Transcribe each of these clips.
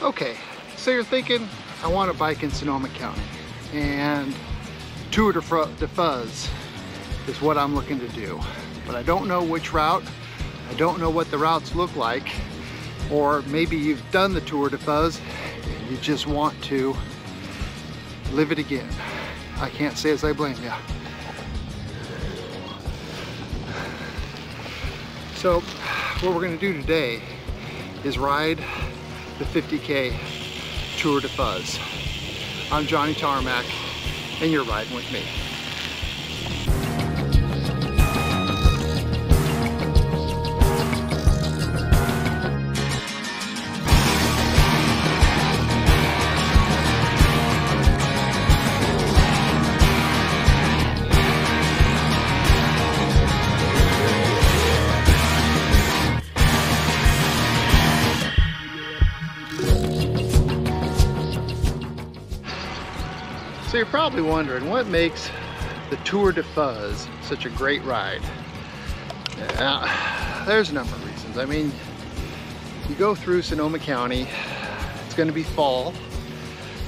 Okay, so you're thinking, I want to bike in Sonoma County, and Tour de Fuzz is what I'm looking to do. But I don't know which route, I don't know what the routes look like, or maybe you've done the Tour de Fuzz and you just want to live it again. I can't say as I blame you. So what we're going to do today is ride the 50K Tour de Fuzz. I'm Johnny Tarmac, and you're riding with me. So you're probably wondering what makes the Tour de Fuzz such a great ride. There's a number of reasons. I mean, you go through Sonoma County, it's going to be fall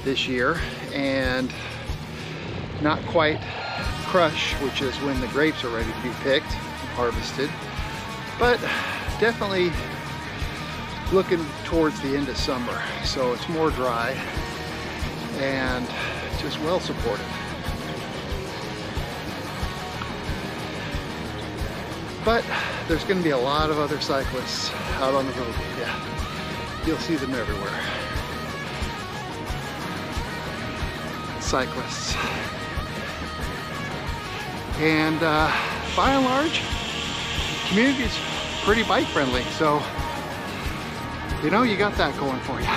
this year, and not quite crush, which is when the grapes are ready to be picked and harvested, but definitely looking towards the end of summer, so it's more dry and just well supported. But there's going to be a lot of other cyclists out on the road. Yeah, you'll see them everywhere. Cyclists. And by and large, the community is pretty bike friendly, so you know, you got that going for you.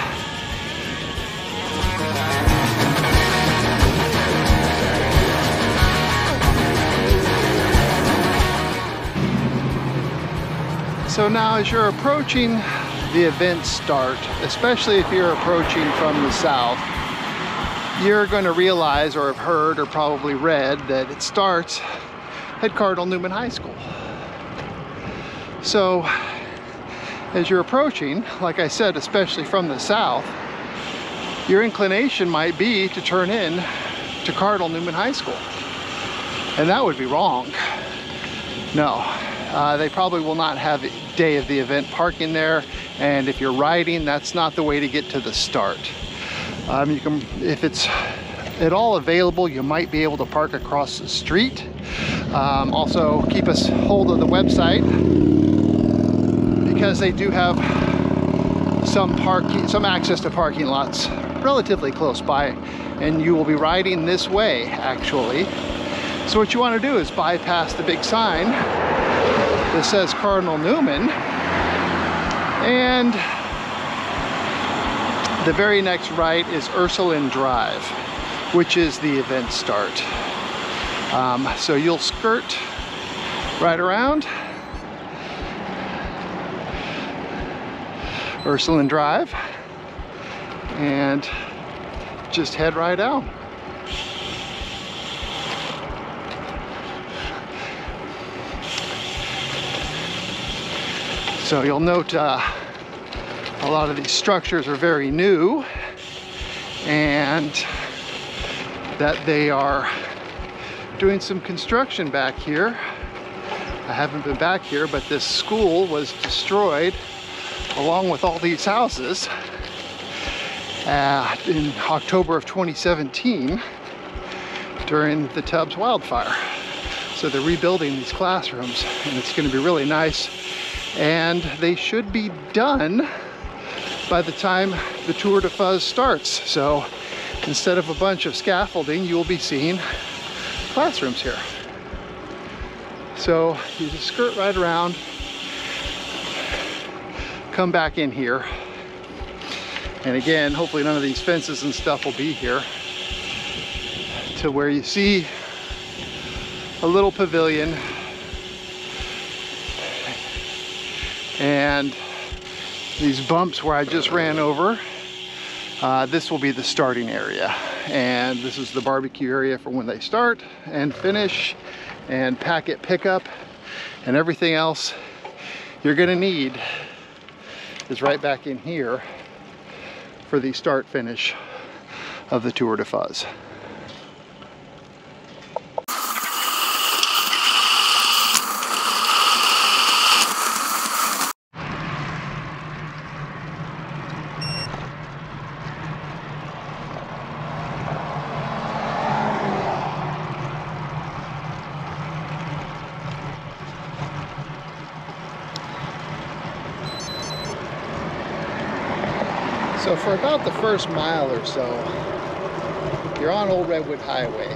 So now as you're approaching the event start, especially if you're approaching from the south, you're going to realize or have heard or probably read that it starts at Cardinal Newman High School. So as you're approaching, like I said, especially from the south, your inclination might be to turn in to Cardinal Newman High School. And that would be wrong. No. They probably will not have day of the event parking there, and if you're riding, that's not the way to get to the start. You can, if it's at all available, you might be able to park across the street. Also, keep us hold of the website because they do have some access to parking lots relatively close by, and you will be riding this way actually. So what you want to do is bypass the big sign that says Cardinal Newman, and the very next right is Ursuline Drive, which is the event start. So you'll skirt right around Ursuline Drive and just head right out. So you'll note a lot of these structures are very new, and that they are doing some construction back here. I haven't been back here, but this school was destroyed along with all these houses in October of 2017 during the Tubbs wildfire. So they're rebuilding these classrooms, and it's going to be really nice. And they should be done by the time the Tour de Fuzz starts. So instead of a bunch of scaffolding, you will be seeing classrooms here. So you just skirt right around, come back in here. And again, hopefully none of these fences and stuff will be here, to where you see a little pavilion. And these bumps where I just ran over, this will be the starting area. And this is the barbecue area for when they start and finish, and packet pickup, and everything else you're gonna need is right back in here for the start finish of the Tour de Fuzz. So for about the first mile or so, you're on Old Redwood Highway,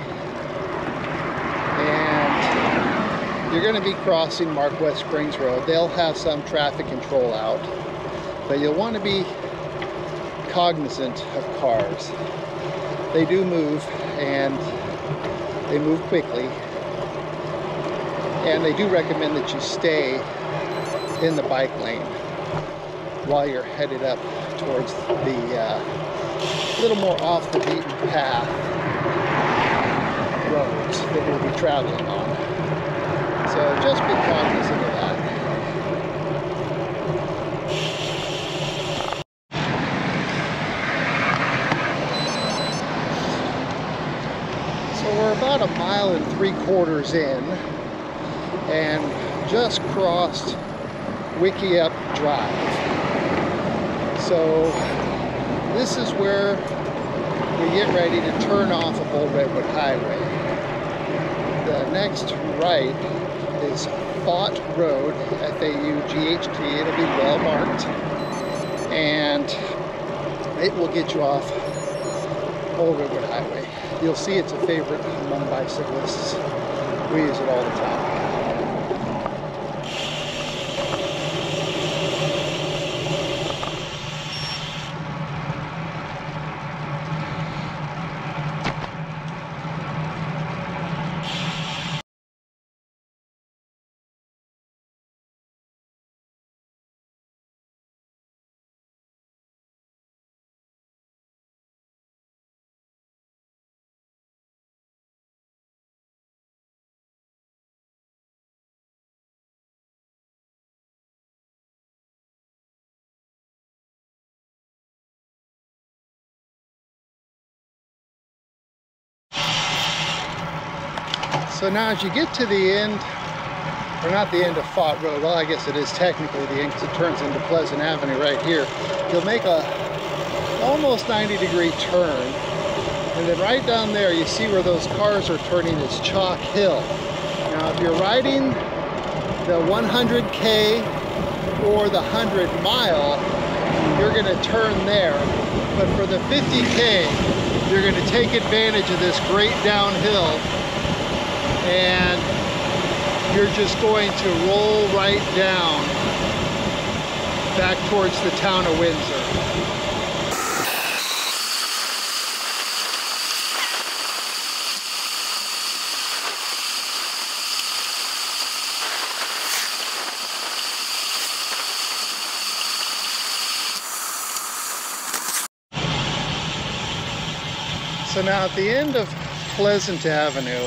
and you're going to be crossing Mark West Springs Road. They'll have some traffic control out, but you'll want to be cognizant of cars. They do move, and they move quickly, and they do recommend that you stay in the bike lane while you're headed up towards the little more off the beaten path roads that we'll be traveling on. So just be cognizant of that. So we're about 1.75 miles in and just crossed Wickiup Drive. So this is where we get ready to turn off of Old Redwood Highway. The next right is Faught Road, F-A-U-G-H-T. It'll be well marked, and it will get you off Old Redwood Highway. You'll see it's a favorite among bicyclists. We use it all the time. So now as you get to the end, or not the end of Faught Road, well I guess it is technically the end because it turns into Pleasant Avenue right here. You'll make a almost 90-degree turn, and then right down there you see where those cars are turning is Chalk Hill. Now if you're riding the 100K or the 100 mile, you're going to turn there, but for the 50K you're going to take advantage of this great downhill, and you're just going to roll right down back towards the town of Windsor. So now at the end of Pleasant Avenue,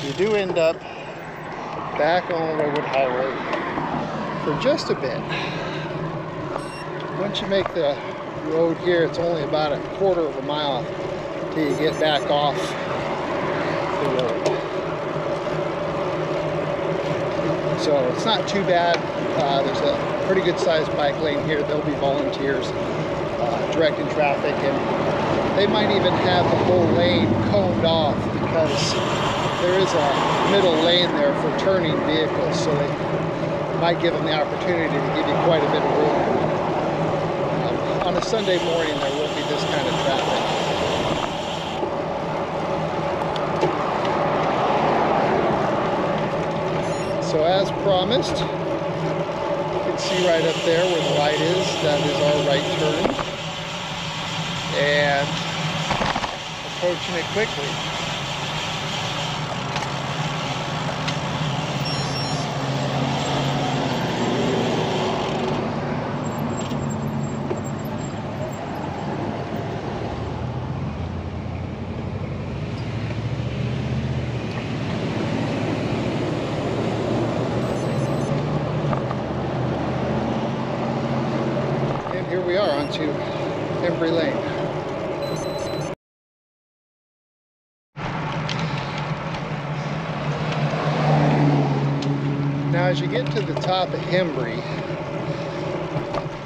you do end up back on Redwood Highway for just a bit. Once you make the road here, it's only about 1/4 mile till you get back off the road. So it's not too bad. There's a pretty good sized bike lane here. There'll be volunteers directing traffic, and they might even have the whole lane coned off because there is a middle lane there for turning vehicles, so they might give them the opportunity to give you quite a bit of room. On a Sunday morning, there won't be this kind of traffic. So as promised, you can see right up there where the light is, that is our right turn. And approaching it quickly. Here we are onto Embry Lane. Now as you get to the top of Embry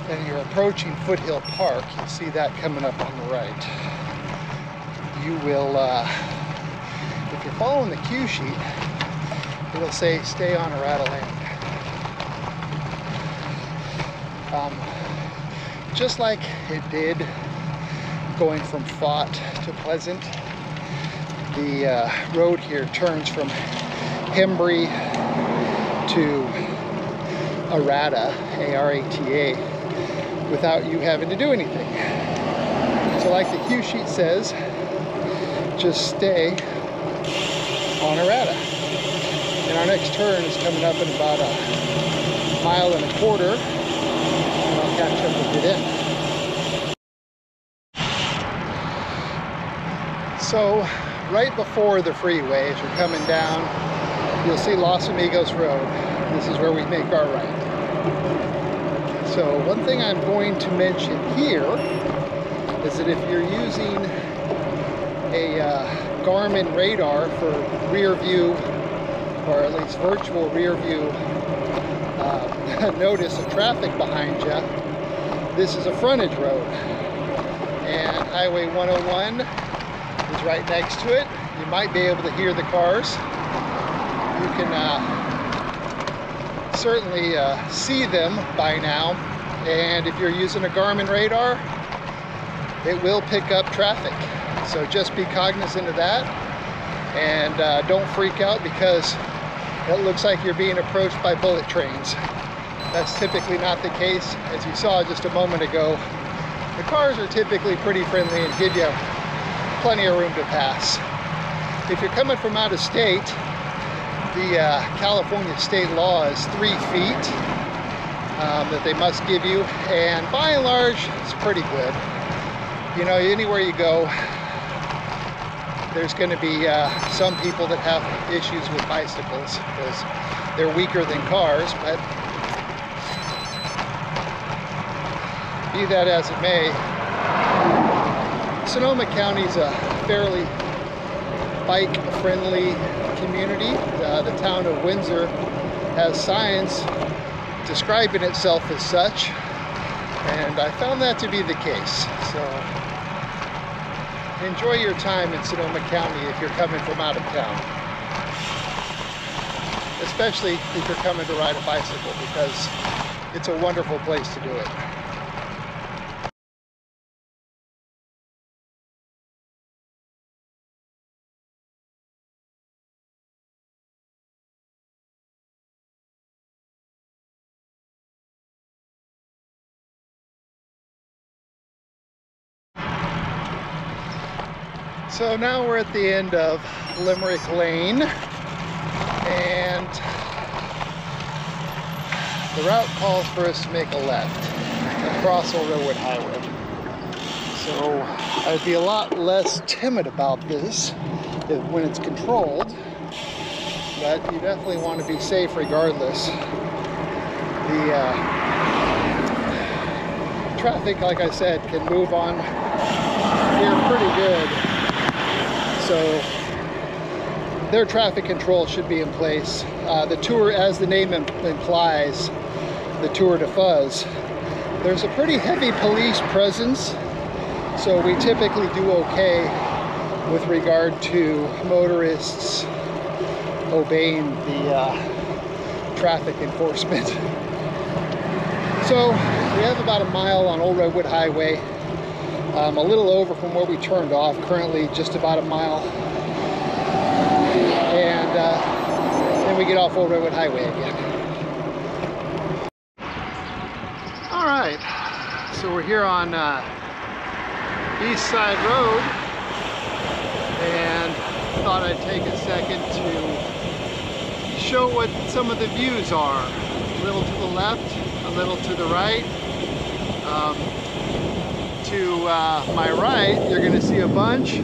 and you're approaching Foothill Park, you'll see that coming up on the right. You will, if you're following the cue sheet, it'll say stay on Arata Lane. Just like it did going from Fott to Pleasant, the road here turns from Embry to Arata, A-R-A-T-A, without you having to do anything. So like the cue sheet says, just stay on Arata. And our next turn is coming up in about 1.25 miles, and I'll catch up with you then. So right before the freeway, as you're coming down, you'll see Los Amigos Road. This is where we make our right. So one thing I'm going to mention here is that if you're using a Garmin radar for rear view, or at least virtual rear view notice of traffic behind you, this is a frontage road. And Highway 101 is right next to it. You might be able to hear the cars. You can certainly see them by now, and if you're using a Garmin radar, it will pick up traffic. So just be cognizant of that, and don't freak out because it looks like you're being approached by bullet trains. That's typically not the case. As you saw just a moment ago, the cars are typically pretty friendly and give you plenty of room to pass. If you're coming from out of state, the California state law is 3 feet that they must give you, and by and large, it's pretty good. You know, anywhere you go, there's going to be some people that have issues with bicycles because they're weaker than cars, but be that as it may, Sonoma County is a fairly bike-friendly community. The town of Windsor has signs describing itself as such, and I found that to be the case. So enjoy your time in Sonoma County if you're coming from out of town, especially if you're coming to ride a bicycle, because it's a wonderful place to do it. So now we're at the end of Limerick Lane, and the route calls for us to make a left across Old Redwood Highway. So I'd be a lot less timid about this when it's controlled, but you definitely want to be safe regardless. The traffic, like I said, can move on here pretty good. So their traffic control should be in place. The tour, as the name implies, the Tour de Fuzz, there's a pretty heavy police presence, so we typically do okay with regard to motorists obeying the traffic enforcement. So we have about 1 mile on Old Redwood Highway. A little over from where we turned off, currently just about 1 mile. And then we get off Old Redwood Highway again. All right, so we're here on East Side Road, and thought I'd take a second to show what some of the views are. A little to the left, a little to the right. To my right, you're going to see a bunch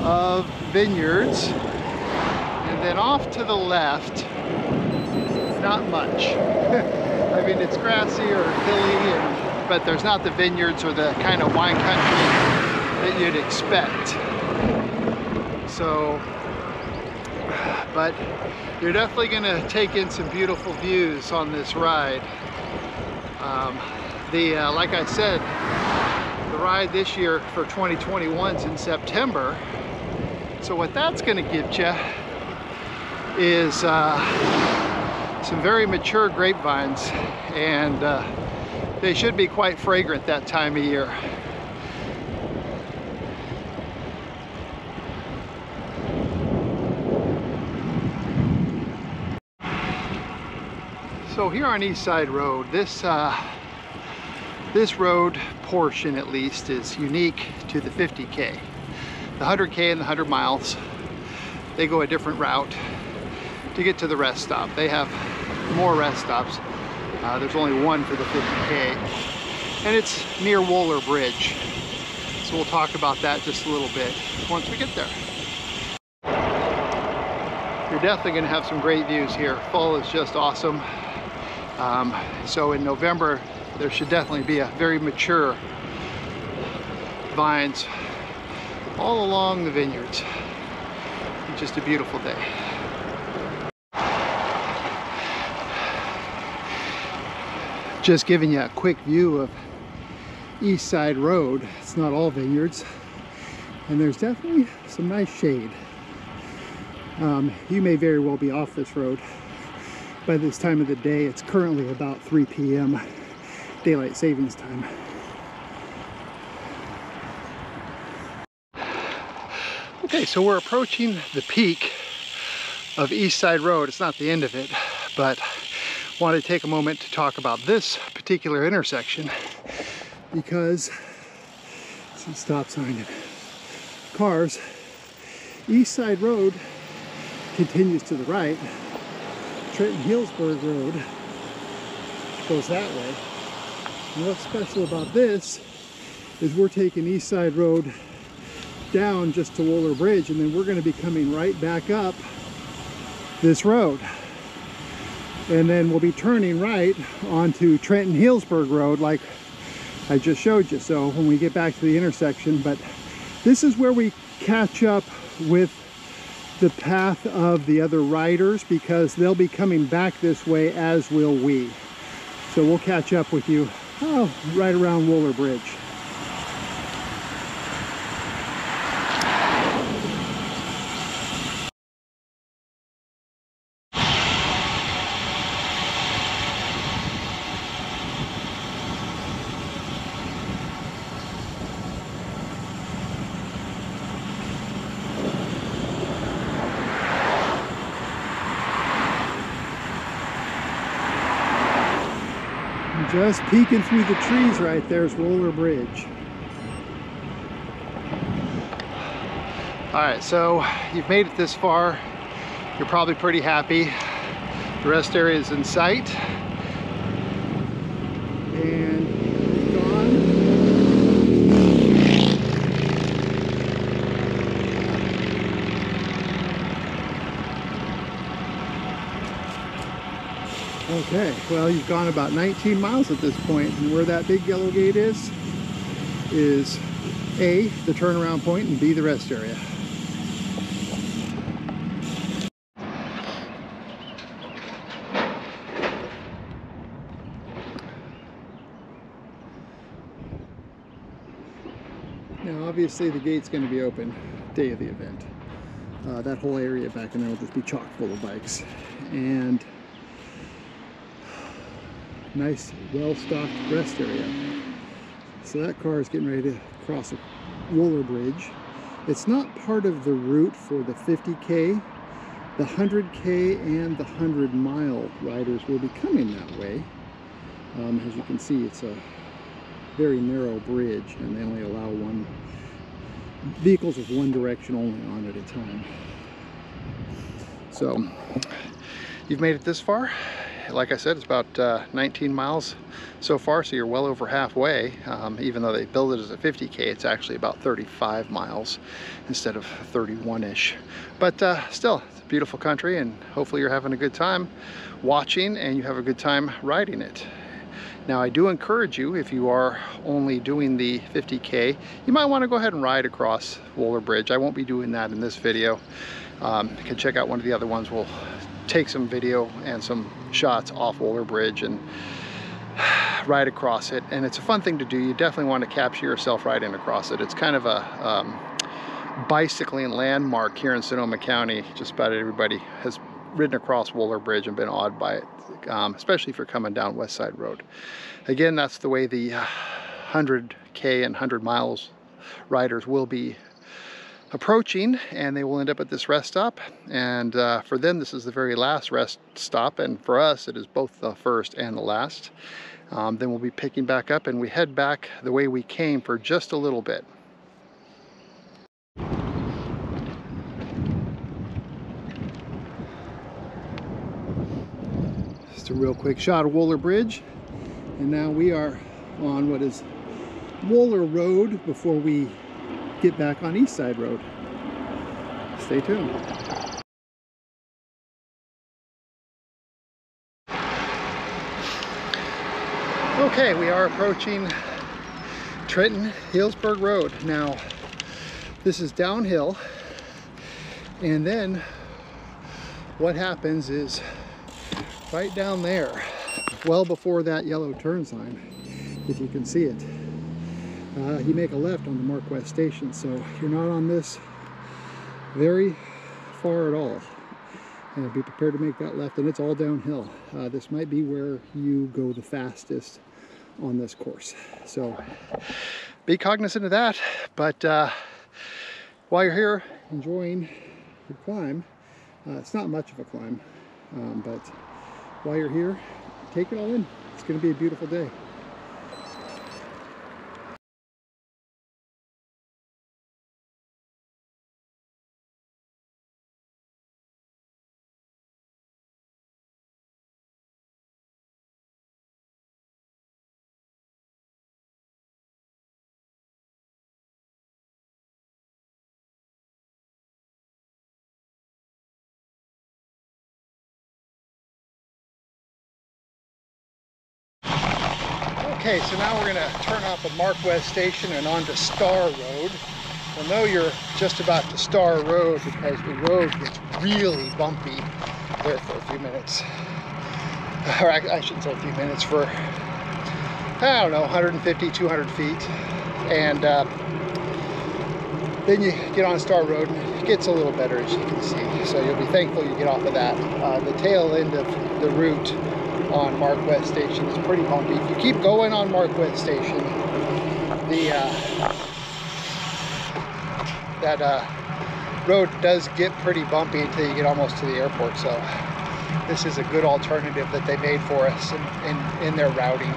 of vineyards, and then off to the left, not much. I mean, it's grassy or hilly, and but there's not the vineyards or the kind of wine country that you'd expect. So, but you're definitely going to take in some beautiful views on this ride. Like I said, the ride this year for 2021 is in September. So what that's going to give you is some very mature grapevines, and they should be quite fragrant that time of year. So here on East Side Road, this road portion at least is unique to the 50K. The 100K and the 100 miles, they go a different route to get to the rest stop. They have more rest stops. There's only one for the 50K, and it's near Wohler Bridge. So we'll talk about that just a little bit once we get there. You're definitely going to have some great views here. Fall is just awesome. So in November, there should definitely be a very mature vines all along the vineyards. It's just a beautiful day. Just giving you a quick view of East Side Road. It's not all vineyards, and there's definitely some nice shade. You may very well be off this road by this time of the day. It's currently about 3 p.m. daylight savings time. Okay, so we're approaching the peak of East Side Road. It's not the end of it, but I wanted to take a moment to talk about this particular intersection because it's a stop sign and cars. East Side Road continues to the right. Trenton Hillsburg Road goes that way. And what's special about this is we're taking East Side Road down just to Wohler Bridge, and then we're going to be coming right back up this road. And then we'll be turning right onto Trenton Hillsburg Road like I just showed you. So when we get back to the intersection, but this is where we catch up with the path of the other riders because they'll be coming back this way, as will we. So we'll catch up with you right around Wohler Bridge. Just peeking through the trees right there's Wohler Bridge. All right, so you've made it this far. You're probably pretty happy. The rest area is in sight. And gone. Okay, well, you've gone about 19 miles at this point, and where that big yellow gate is A, the turnaround point, and B, the rest area. Now, obviously, the gate's going to be open day of the event. That whole area back in there will just be chock full of bikes. And nice, well-stocked rest area. So that car is getting ready to cross a Wohler Bridge. It's not part of the route for the 50K. The 100K and the 100-mile riders will be coming that way. As you can see, it's a very narrow bridge, and they only allow vehicles of one direction only on at a time. So you've made it this far. Like I said, it's about 19 miles so far, so you're well over halfway. Even though they build it as a 50K, it's actually about 35 miles instead of 31-ish. But still, it's a beautiful country, and hopefully you're having a good time watching and you have a good time riding it. Now I do encourage you, if you are only doing the 50K, you might want to go ahead and ride across Wohler Bridge. I won't be doing that in this video. You can check out one of the other ones. We'll take some video and some shots off Wohler Bridge and ride across it, and it's a fun thing to do. You definitely want to capture yourself riding across it. It's kind of a bicycling landmark here in Sonoma County. Just about everybody has ridden across Wohler Bridge and been awed by it, especially if you're coming down West Side Road. Again, that's the way the 100K and 100 miles riders will be approaching, and they will end up at this rest stop. And for them, this is the very last rest stop, and for us, it is both the first and the last. Then we'll be picking back up, and we head back the way we came for just a little bit. Just a real quick shot of Wohler Bridge, and now we are on what is Wohler Road before we get back on East Side Road. Stay tuned. Okay, we are approaching Trenton Hillsburg Road. Now, this is downhill, and then what happens is right down there, well before that yellow turn sign, if you can see it, you make a left on the Mark West station, so you're not on this very far at all. And be prepared to make that left, and it's all downhill. This might be where you go the fastest on this course, so be cognizant of that. But while you're here enjoying your climb, it's not much of a climb, but while you're here, take it all in. It's going to be a beautiful day. Okay, so now we're going to turn off of Mark West Station and onto Star Road. You'll know you're just about to Star Road because the road gets really bumpy there for a few minutes. Or I shouldn't say a few minutes, for, I don't know, 150, 200 feet. And then you get on Star Road and it gets a little better, as you can see. So you'll be thankful you get off of that. The tail end of the route on Mark West Station is pretty bumpy. If you keep going on Mark West Station, the road does get pretty bumpy until you get almost to the airport. So this is a good alternative that they made for us in their routing.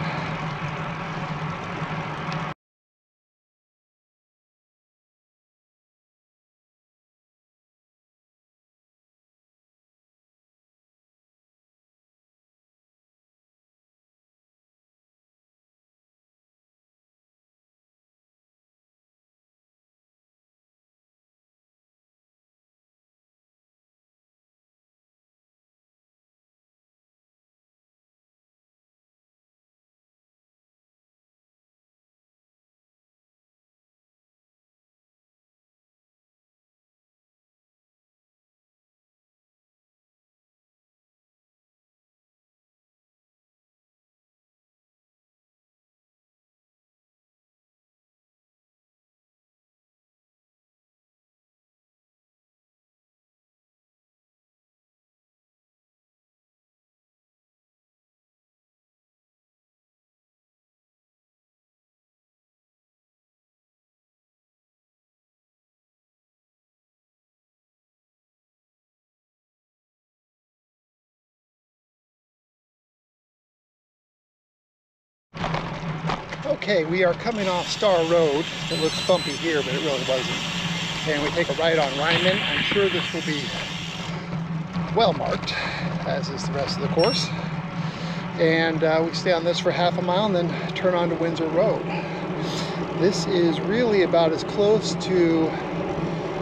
Okay, we are coming off Star Road. It looks bumpy here, but it really wasn't. And we take a right on Ryman. I'm sure this will be well marked, as is the rest of the course. And we stay on this for half a mile and then turn on to Windsor Road. This is really about as close to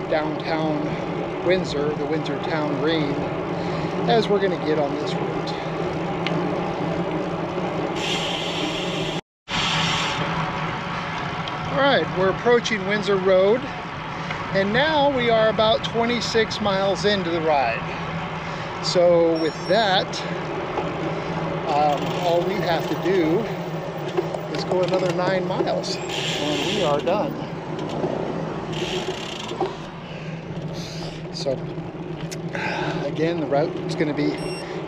downtown Windsor, the Windsor Town Green, as we're going to get on this route. right, we're approaching Windsor Road, and now we are about 26 miles into the ride. So with that, all we have to do is go another 9 miles, and we are done. So again, the route is going to be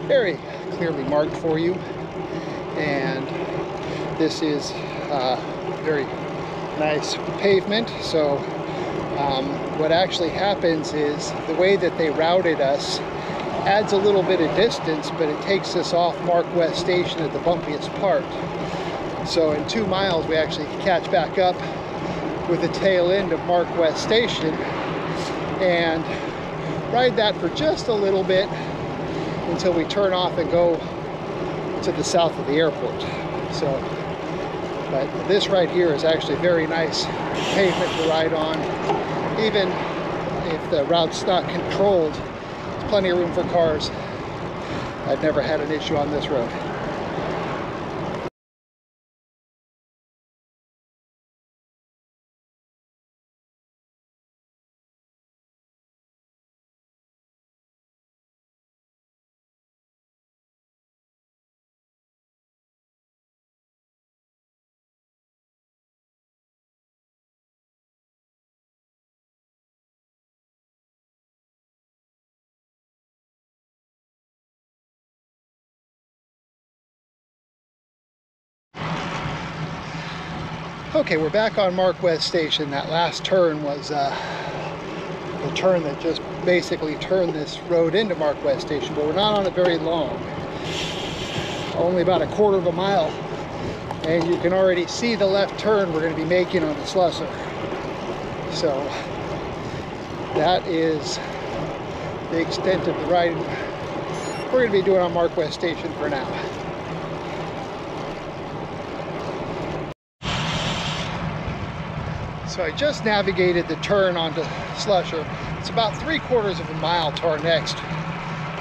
very clearly marked for you, and this is very nice pavement. So what actually happens is the way that they routed us adds a little bit of distance, but it takes us off Mark West Station at the bumpiest part. So in 2 miles we actually catch back up with the tail end of Mark West Station and ride that for just a little bit until we turn off and go to the south of the airport. So, but this right here is actually very nice pavement to ride on. Even if the route's not controlled, there's plenty of room for cars. I've never had an issue on this road. Okay, we're back on Mark West Station. That last turn was the turn that just basically turned this road into Mark West Station, but we're not on it very long. Only about a quarter of a mile. And you can already see the left turn we're going to be making on the Slusser. So that is the extent of the ride we're going to be doing on Mark West Station for now. So I just navigated the turn onto Slusher. It's about 3/4 of a mile to our next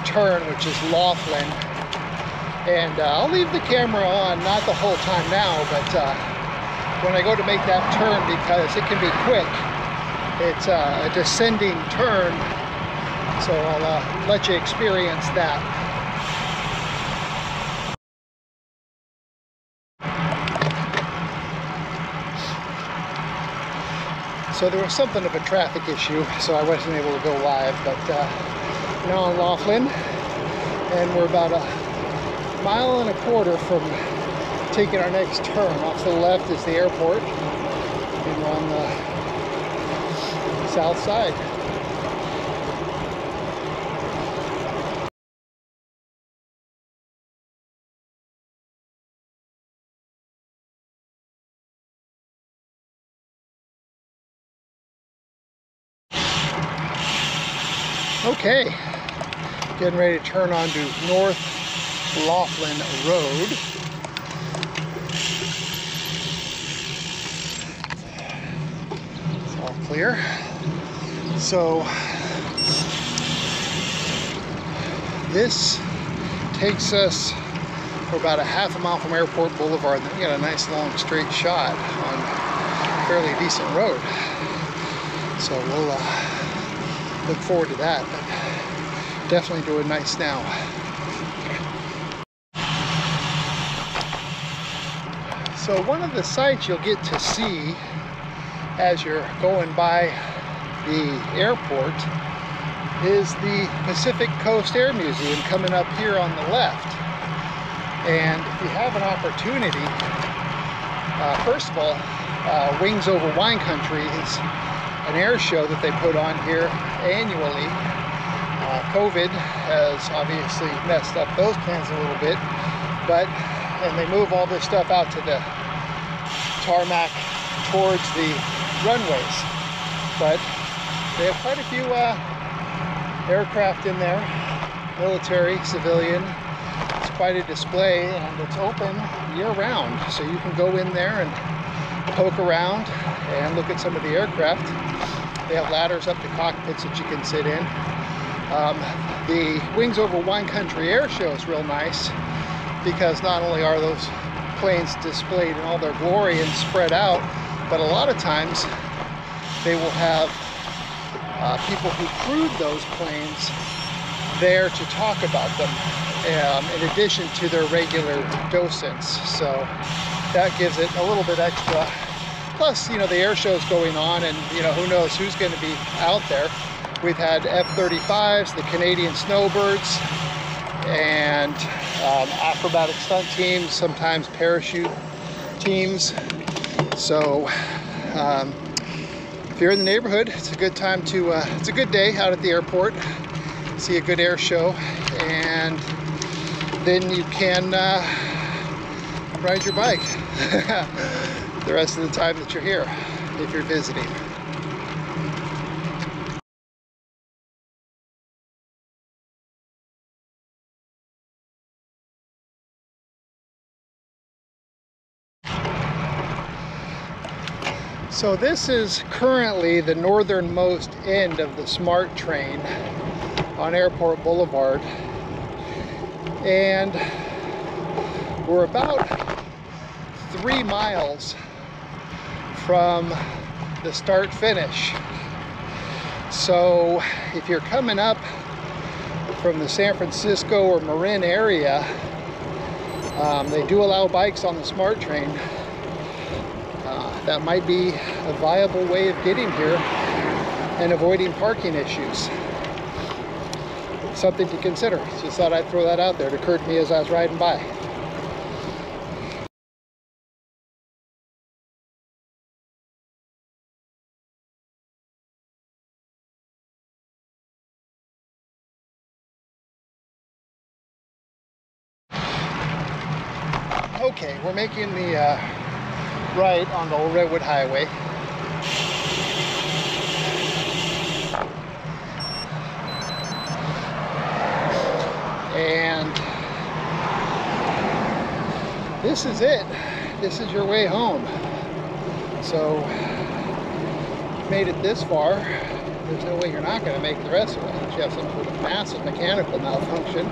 turn, which is Laughlin. And I'll leave the camera on, not the whole time now, but when I go to make that turn, because it can be quick. It's a descending turn, so I'll let you experience that. So there was something of a traffic issue, so I wasn't able to go live, but now on Laughlin, and we're about 1.25 miles from taking our next turn. Off to the left is the airport, and we're on the south side. Okay, getting ready to turn onto North Laughlin Road. It's all clear. So this takes us for about 1/2 mile from Airport Boulevard. Then we got a nice long straight shot on a fairly decent road. So we'll look forward to that, but definitely doing nice now. So one of the sights you'll get to see as you're going by the airport is the Pacific Coast Air Museum coming up here on the left. And if you have an opportunity, first of all, Wings Over Wine Country is an air show that they put on here annually. COVID has obviously messed up those plans a little bit, and they move all this stuff out to the tarmac towards the runways. But they have quite a few aircraft in there, military, civilian. It's quite a display, and it's open year-round, so you can go in there and poke around and look at some of the aircraft. They have ladders up to cockpits that you can sit in. The Wings Over Wine Country air show is real nice, because not only are those planes displayed in all their glory and spread out, But a lot of times they will have people who crewed those planes there to talk about them, in addition to their regular docents. So that gives it a little bit extra. Plus, you know, the air show's going on, and you know, who knows who's going to be out there. We've had F-35s, the Canadian Snowbirds, and acrobatic stunt teams, sometimes parachute teams. So if you're in the neighborhood, it's a good time to, it's a good day out at the airport, see a good air show, and then you can ride your bike the rest of the time that you're here, if you're visiting. So this is currently the northernmost end of the SMART train on Airport Boulevard, and we're about 3 miles from the start finish. So if you're coming up from the San Francisco or Marin area, they do allow bikes on the SMART train. That might be a viable way of getting here and avoiding parking issues. Something to consider. Just thought I'd throw that out there. It occurred to me as I was riding by. Okay, we're making the right on the old Redwood Highway. And this is it. This is your way home. So, made it this far. There's no way you're not going to make the rest of it unless you have some sort of massive mechanical malfunction.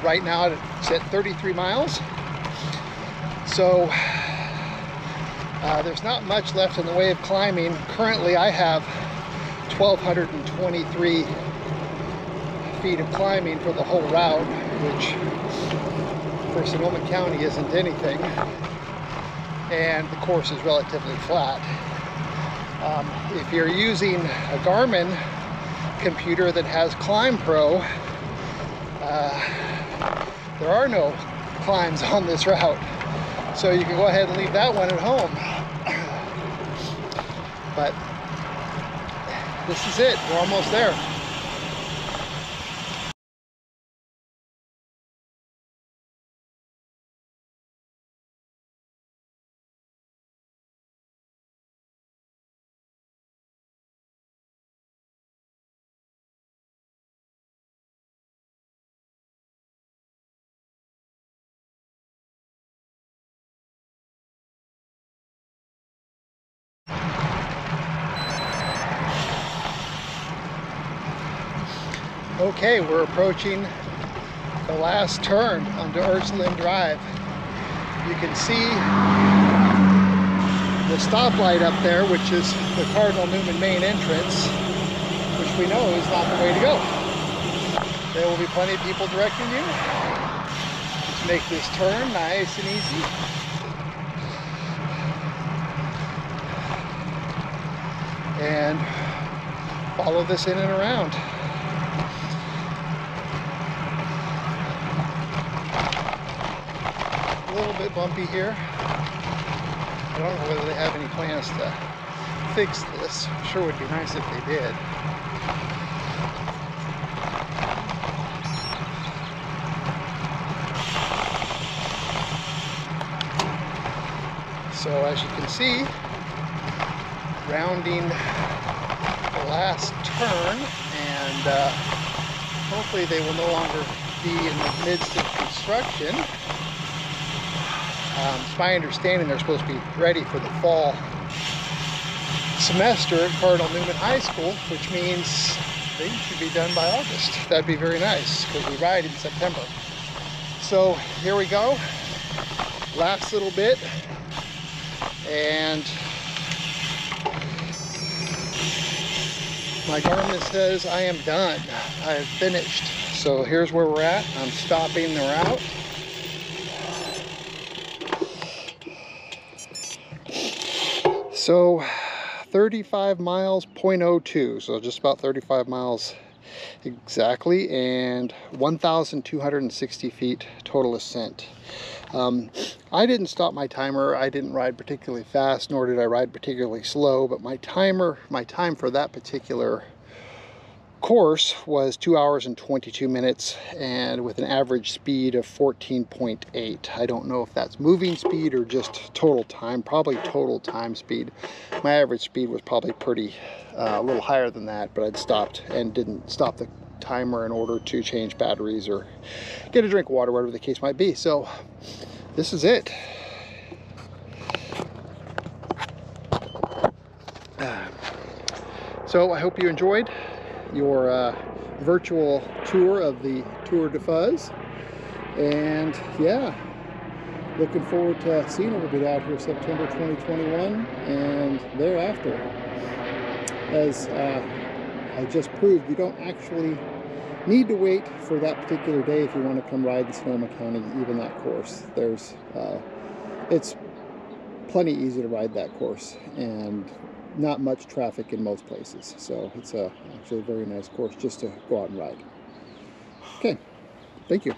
Right now it's at 33 miles, so there's not much left in the way of climbing. Currently I have 1,223 feet of climbing for the whole route, which for Sonoma County isn't anything, and the course is relatively flat. If you're using a Garmin computer that has Climb Pro, there are no climbs on this route, so you can go ahead and leave that one at home. But this is it. We're almost there. Okay, we're approaching the last turn onto Ursuline Drive. You can see the stoplight up there, which is the Cardinal Newman main entrance, which we know is not the way to go. There will be plenty of people directing you. Just make this turn nice and easy. And follow this in and around. A little bit bumpy here. I don't know whether they have any plans to fix this. I'm sure it would be nice if they did. So as you can see, rounding the last turn, and hopefully they will no longer be in the midst of construction. It's my understanding they're supposed to be ready for the fall semester at Cardinal Newman High School, which means thing should be done by August. That'd be very nice because we ride in September. So here we go. Last little bit. And my Garmin says I am done. I have finished. So here's where we're at. I'm stopping the route. So 35 miles, 0.02. So just about 35 miles exactly, and 1,260 feet total ascent. I didn't stop my timer. I didn't ride particularly fast, nor did I ride particularly slow, but my time for that particular course was 2 hours and 22 minutes, and with an average speed of 14.8. I don't know if that's moving speed or just total time, probably total time speed. My average speed was probably pretty a little higher than that, but I'd stopped and didn't stop the timer in order to change batteries or get a drink of water, whatever the case might be. So this is it. So I hope you enjoyed your virtual tour of the Tour de Fuzz, and yeah, looking forward to seeing everybody out here September 2021 and thereafter. As I just proved, you don't actually need to wait for that particular day if you want to come ride in Sonoma County, even that course. It's plenty easy to ride that course, and not much traffic in most places. So it's actually a very nice course just to go out and ride. Okay, thank you.